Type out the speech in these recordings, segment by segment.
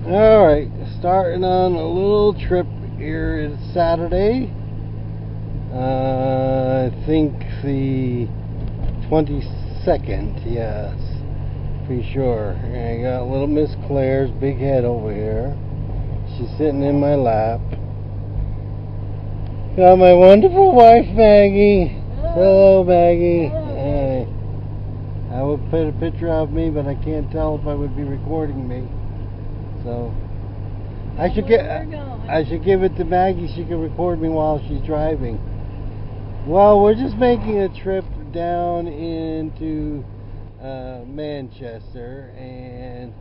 Alright, starting on a little trip here. It's Saturday. I think the 22nd, yes. Pretty sure. And I got little Miss Claire's big head over here. She's sitting in my lap. Got my wonderful wife, Maggie. Hello, Maggie. Hi. I would put a picture of me, but I can't tell if I would be recording me. So I should give it to Maggie. She can record me while she's driving. Well, we're just making a trip down into Manchester, and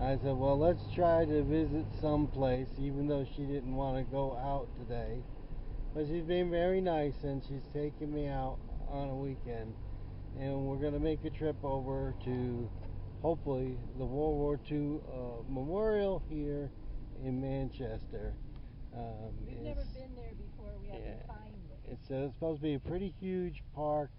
I said, well, let's try to visit someplace, even though she didn't want to go out today. But she's been very nice, and she's taking me out on a weekend, and we're going to make a trip over to, hopefully, the World War II memorial here in Manchester. We've never been there before. We have to find it. It's supposed to be a pretty huge park,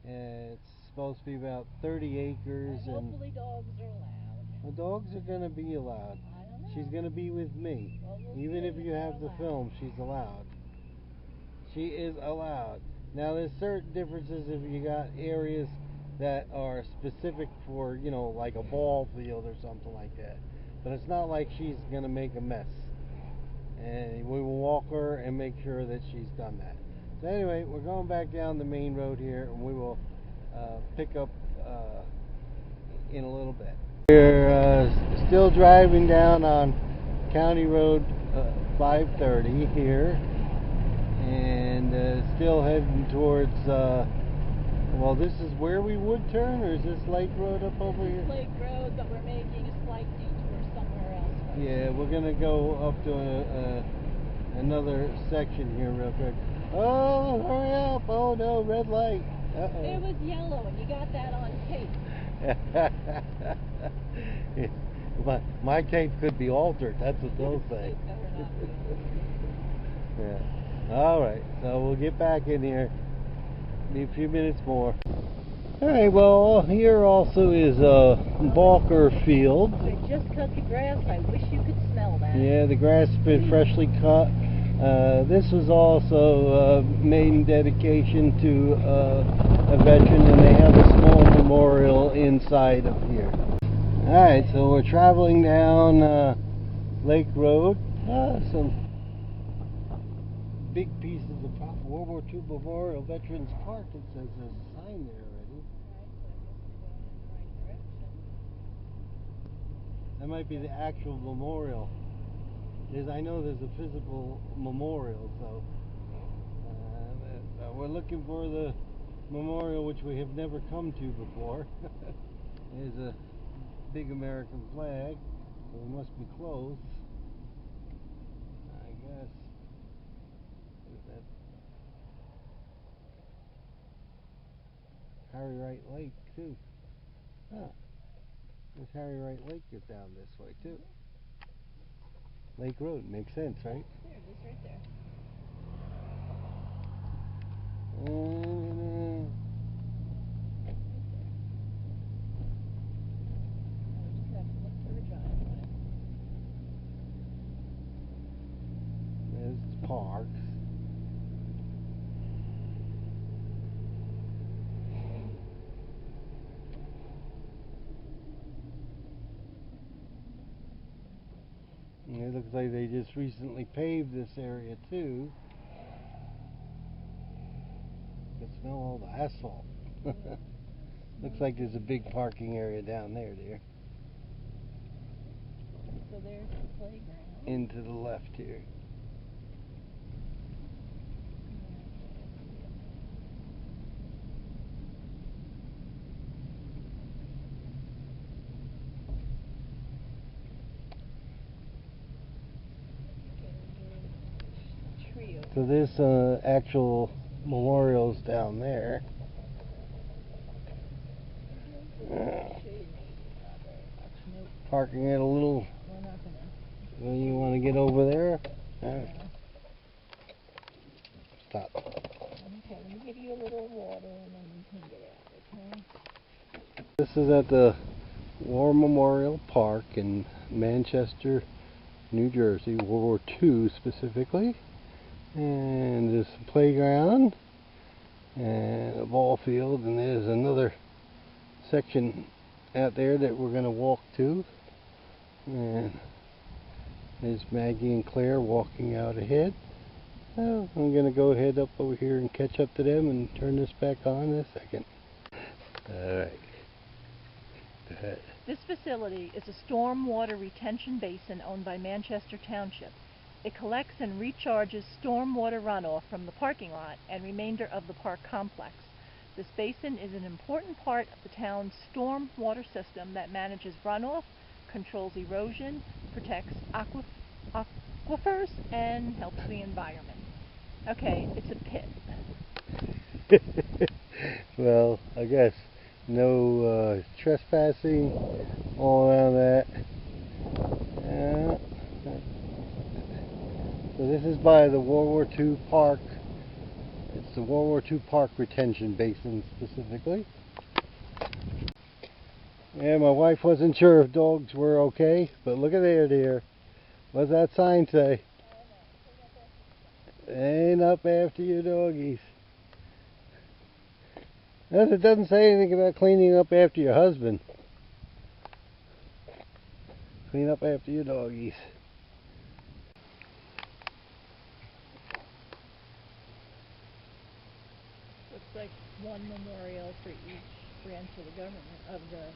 and it's supposed to be about 30 acres. And hopefully dogs are allowed. Well, dogs are going to be allowed. I don't know. She's going to be with me. Well, we'll Even if you have the film, she's allowed. She is allowed. Now, there's certain differences if you got areas that are specific for, you know, like a ball field or something like that. But it's not like she's going to make a mess. And we will walk her and make sure that she's done that. So anyway, we're going back down the main road here, and we will pick up in a little bit. We're still driving down on County Road 530 here, and still heading towards, well, this is where we would turn, or is this Lake Road up over here? This is Lake Road, but we're making a slight detour somewhere else. Yeah, we're going to go up to another section here real quick. Oh, hurry up. Oh, no, red light. Uh-oh. It was yellow, and you got that on tape. my tape could be altered. That's what they'll say. Yeah. All right, so we'll get back in here. Be a few minutes more. All right, well, here also is Balker Field. They just cut the grass. I wish you could smell that. Yeah, the grass has been freshly cut. This was also made in dedication to a veteran, and they have a small memorial inside of here. Alright, so we're traveling down Lake Road. Some big pieces of World War II Memorial Veterans Park. It says there's a sign there already. That might be the actual memorial. I know there's a physical memorial, so we're looking for the memorial, which we have never come to before. There's a big American flag, so we must be close, I guess. What is that? Harry Wright Lake, too. Huh. This Harry Wright Lake is down this way, too. Lake Road, makes sense, right? There it is, right there. There's parks. And it looks like they just recently paved this area too. You can smell all the asphalt. Looks like there's a big parking area down there, dear. So there's the playground. Into the left here. So this actual memorial's down there. Parking it a little. Well, you want to get over there? Stop. Okay, let me give you a little water and then you can get out, okay? This is at the War Memorial Park in Manchester, New Jersey, World War II specifically. And there's a playground and a ball field, and there's another section out there that we're going to walk to. And there's Maggie and Claire walking out ahead. So I'm going to go head up over here and catch up to them and turn this back on in a second. Alright. Go ahead. This facility is a stormwater retention basin owned by Manchester Township. It collects and recharges stormwater runoff from the parking lot and remainder of the park complex. This basin is an important part of the town's stormwater system that manages runoff, controls erosion, protects aquifers, and helps the environment. Okay, it's a pit. Well, I guess no trespassing all around that. So this is by the World War II park. It's the World War II park retention basin specifically. Yeah, my wife wasn't sure if dogs were okay, but look at there, dear. What's that sign say? Ain't up after your doggies. It doesn't say anything about cleaning up after your husband. Clean up after your doggies. Looks like one memorial for each branch of the government, of the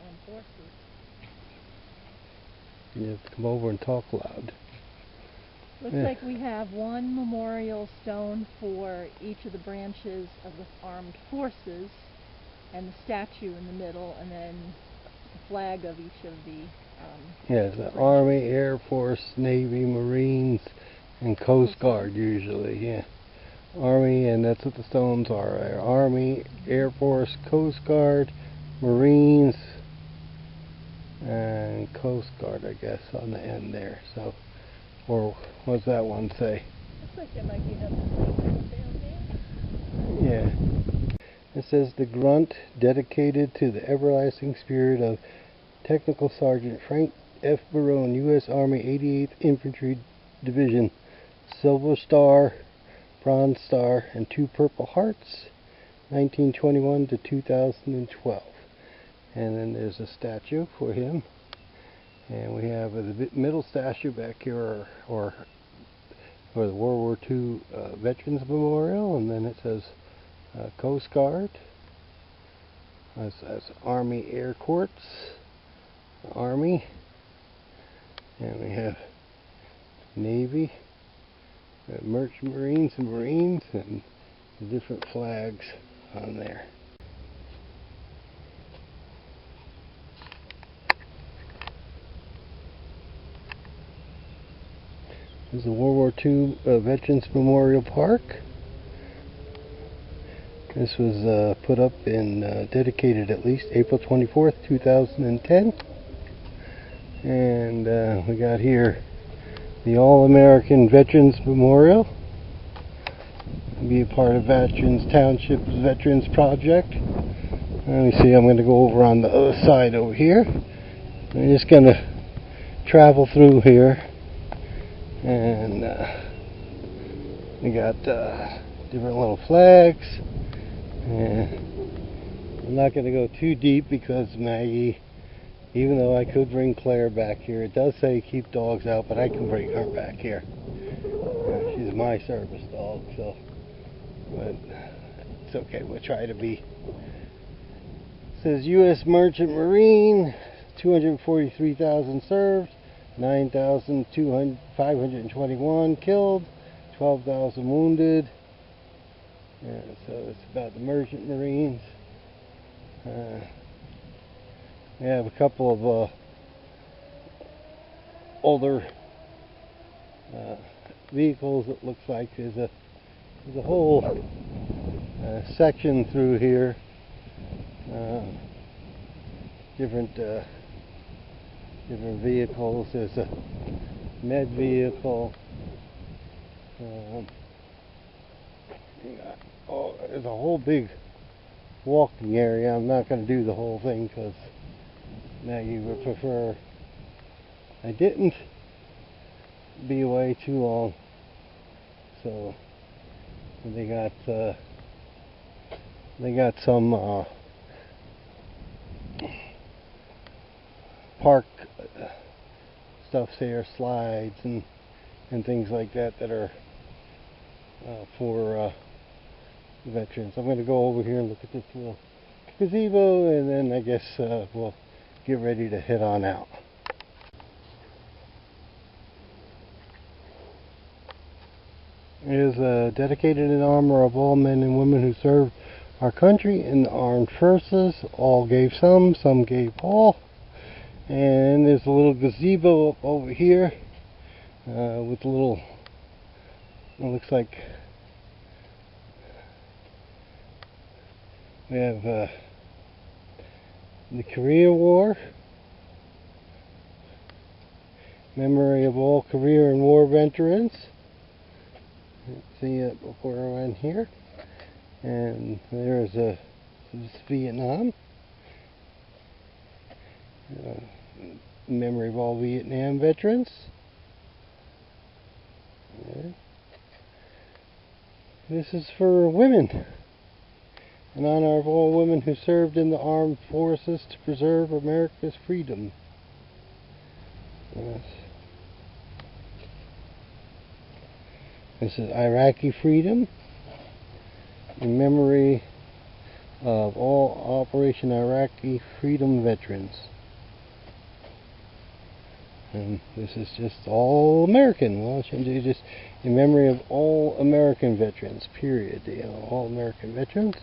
armed forces. You have to come over and talk loud. Looks like we have one memorial stone for each of the branches of the armed forces, and the statue in the middle, and then the flag of each of the yeah, the Army, Air Force, Navy, Marines, and Coast Guard usually, yeah. Army, and that's what the stones are. Army, Air Force, Coast Guard, Marines, and Coast Guard, I guess, on the end there. So, or what does that one say? Looks like there might be another flag down there. Yeah. It says the grunt dedicated to the everlasting spirit of Technical Sergeant Frank F. Barone, U.S. Army 88th Infantry Division, Silver Star, Bronze Star, and 2 Purple Hearts, 1921 to 2012. And then there's a statue for him. And we have the middle statue back here, or the World War II Veterans Memorial, and then it says Coast Guard. It says Army Air Courts, Army, and we have Navy, Merchant Marines and Marines, and the different flags on there. This is the World War II Veterans Memorial Park. This was put up and dedicated at least April 24th, 2010. And we got here the All-American Veterans Memorial. Be a part of Veterans Township's Veterans Project. Let me see, I'm going to go over on the other side over here. I'm just going to travel through here. And we got different little flags. And I'm not going to go too deep because Maggie, even though I could bring Claire back here, it does say keep dogs out, but I can bring her back here. She's my service dog, so, but it's okay, we'll try to be. It says U.S. Merchant Marine, 243,000 served, 9,521 killed, 12,000 wounded. Yeah, so it's about the Merchant Marines. We have a couple of older vehicles. It looks like there's a whole section through here. Different vehicles. There's a med vehicle. There's a whole big walking area. I'm not going to do the whole thing because Maggie would prefer I didn't be away too long, so they got some park stuff here, slides and things like that are for veterans. I'm going to go over here and look at this little gazebo, and then I guess we'll get ready to head on out. It is dedicated in honor of all men and women who served our country in the armed forces. All gave some gave all. And there's a little gazebo up over here with a little, it looks like we have the Korea War, memory of all career and war veterans. Let's see it before I went here. And there's Vietnam. Memory of all Vietnam veterans. Okay. This is for women, in honor of all women who served in the armed forces to preserve America's freedom. Yes. This is Iraqi freedom, in memory of all Operation Iraqi Freedom veterans. And this is just all American. Well, it should be just in memory of all American veterans, period. You know, all American veterans.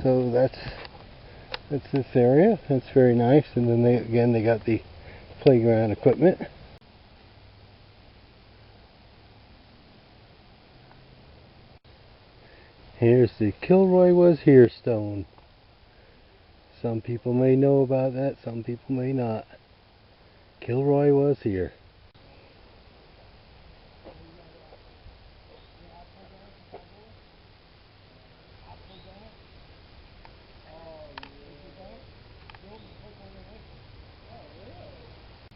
So that's this area. That's very nice. And then they got the playground equipment. Here's the Kilroy Was Here stone. Some people may know about that, some people may not. Kilroy was here.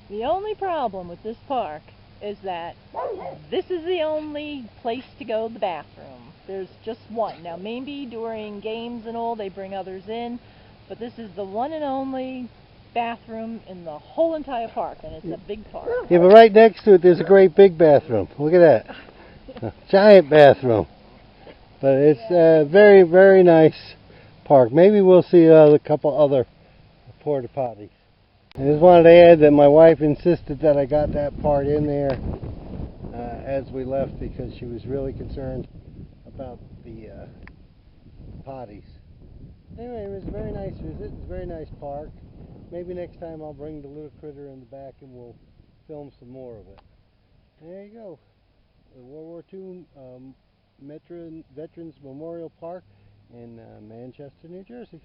The only problem with this park is that this is the only place to go to the bathroom. There's just one. Now maybe during games and all they bring others in, but this is the one and only bathroom in the whole entire park, and it's a big park. Yeah, but right next to it there's a great big bathroom. Look at that. A giant bathroom. But it's a very, very nice park. Maybe we'll see a couple other porta potties. I just wanted to add that my wife insisted that I got that part in there as we left, because she was really concerned about the potties. Anyway, it was a very nice visit. It's a very nice park. Maybe next time I'll bring the little critter in the back and we'll film some more of it. There you go. The World War II Veterans Memorial Park in Manchester, New Jersey.